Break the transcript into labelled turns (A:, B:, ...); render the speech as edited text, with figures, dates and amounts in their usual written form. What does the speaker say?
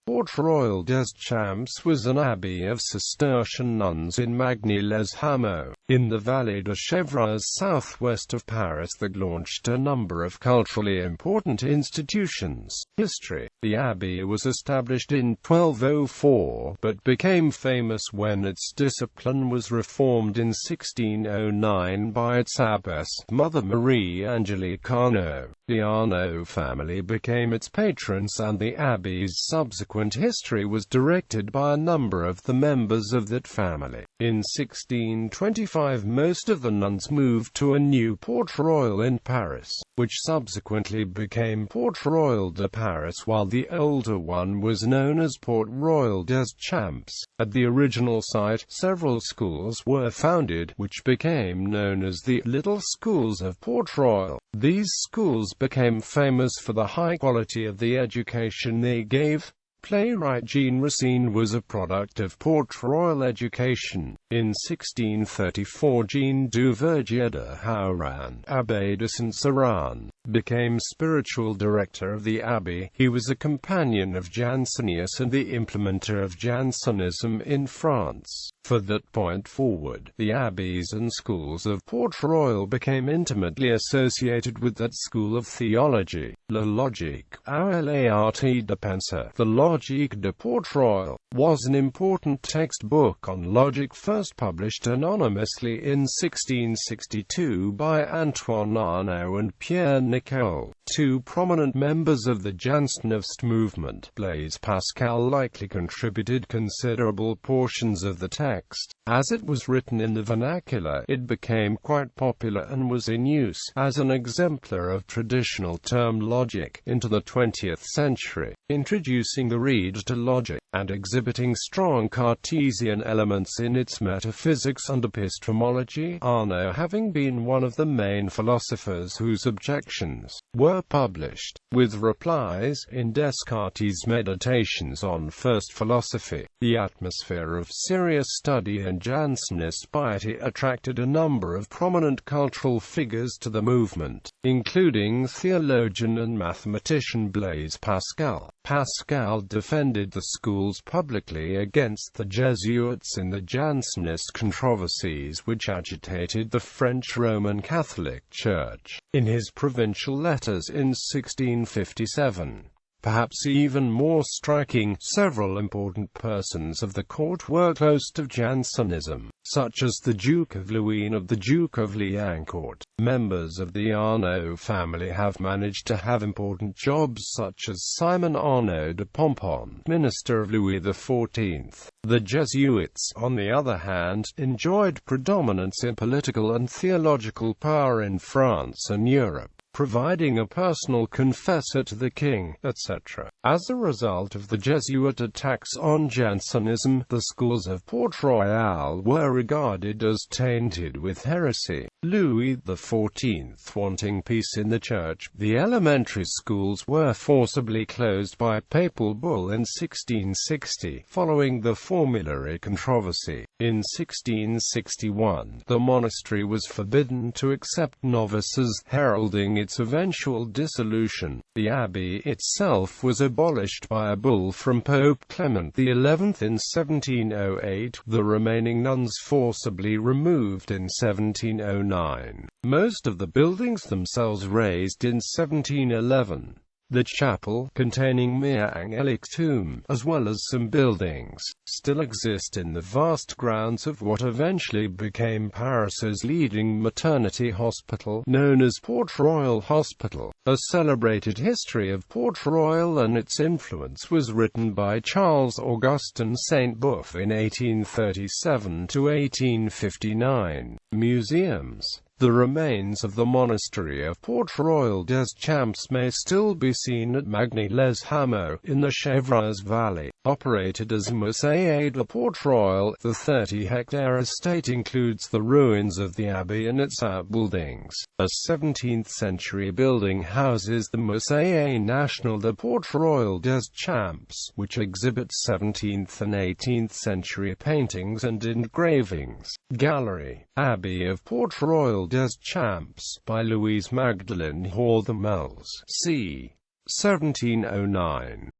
A: Port-Royal des Champs was an abbey of Cistercian nuns in Magny-les-Hameaux, in the Vallée de Chevreuse southwest of Paris that launched a number of culturally important institutions. History: the abbey was established in 1204, but became famous when its discipline was reformed in 1609 by its abbess, Mother Marie-Angélique Horthemels. The Horthemels family became its patrons, and the abbey's subsequent history was directed by a number of the members of that family. In 1625 most of the nuns moved to a new Port-Royal in Paris, which subsequently became Port-Royal de Paris, while the older one was known as Port-Royal des Champs. At the original site, several schools were founded, which became known as the Little Schools of Port-Royal. These schools became famous for the high quality of the education they gave. Playwright Jean Racine was a product of Port-Royal education. In 1634 Jean du Verger de Hauran, Abbé de Saint-Cyran, became spiritual director of the abbey. He was a companion of Jansenius and the implementer of Jansenism in France. From that point forward, the abbeys and schools of Port-Royal became intimately associated with that school of theology. La logique, ou l'art de penser, the Logique de Port-Royal, was an important textbook on logic first published anonymously in 1662 by Antoine Arnaud and Pierre Nicole, two prominent members of the Jansenist movement. Blaise Pascal likely contributed considerable portions of the text. As it was written in the vernacular, it became quite popular and was in use as an exemplar of traditional term logic into the 20th century, introducing the reader to logic, and exhibiting strong Cartesian elements in its metaphysics and epistemology, Arnaud having been one of the main philosophers whose objections were published, with replies, in Descartes' Meditations on First Philosophy. The atmosphere of serious study and Jansenist piety attracted a number of prominent cultural figures to the movement, including theologian and mathematician Blaise Pascal. Pascal defended the schools publicly against the Jesuits in the Jansenist controversies which agitated the French Roman Catholic Church. In his provincial letters in 1657, perhaps even more striking, several important persons of the court were close to Jansenism, such as the Duke of Luynes of the Duke of Liancourt. Members of the Arnaud family have managed to have important jobs such as Simon Arnaud de Pomponne, minister of Louis XIV. The Jesuits, on the other hand, enjoyed predominance in political and theological power in France and Europe, providing a personal confessor to the king, etc. As a result of the Jesuit attacks on Jansenism, the schools of Port-Royal were regarded as tainted with heresy. Louis XIV wanting peace in the church, the elementary schools were forcibly closed by papal bull in 1660, following the formulary controversy. In 1661, the monastery was forbidden to accept novices, heralding its eventual dissolution. The abbey itself was abolished by a bull from Pope Clement XI in 1708, the remaining nuns forcibly removed in 1709. Most of the buildings themselves razed in 1711. The chapel, containing Magny-les-Hameaux tomb, as well as some buildings, still exist in the vast grounds of what eventually became Paris's leading maternity hospital, known as Port-Royal Hospital. A celebrated history of Port-Royal and its influence was written by Charles Augustin Sainte-Beuve in 1837 to 1859. Museums. The remains of the monastery of Port-Royal des Champs may still be seen at Magny-les-Hameaux, in the Chevreuse Valley. Operated as Musée de Port-Royal, the 30-hectare estate includes the ruins of the abbey and its outbuildings. A 17th-century building houses the Musée National de Port-Royal des Champs, which exhibits 17th and 18th-century paintings and engravings. Gallery, Abbey of Port-Royal des Champs, by Louise-Magdeleine Horthemels, c. 1709.